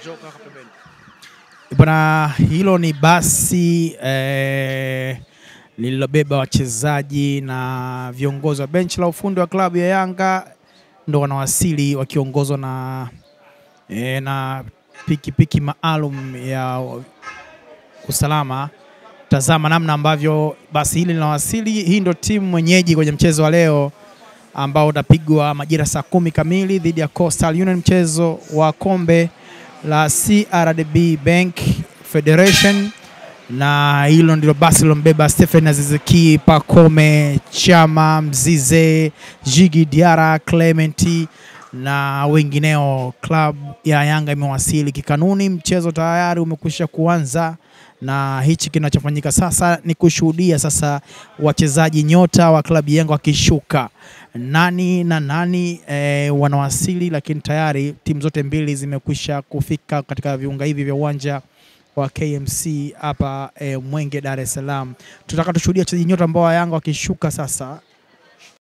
Joka hapa pembeni. Bwana, hilo ni basi lililobeba wachezaji na viongozi wa benchi la ufundi wa klabu ya Yanga, ndio wanawasili wakiongozwa na pikipiki maalum ya usalama. Tazama namna ambavyo basi hili linawasili. Hii ndio timu mwenyeji kwenye mchezo wa leo ambao utapigwa majira saa 10 kamili dhidi ya Coastal Union, mchezo wa kombe la CRDB Bank Federation. Na hilo ndilo basi lilombeba Stephen Aziz Ki, Pacome, Chama, Mzize, Jigi Diara, Clementi na wengineo. Club ya Yanga imewasili kikanuni. Mchezo tayari umekwisha kuanza, na hichi kinachofanyika sasa ni kushuhudia sasa wachezaji nyota wa klabu ya Yanga wakishuka nani na nani wanawasili, lakini tayari timu zote mbili zimekwisha kufika katika viunga hivi vya uwanja wa KMC hapa Mwenge, Dar es Salaam. Tutaka tushuhudia wachezaji nyota ambao wa Yanga wakishuka sasa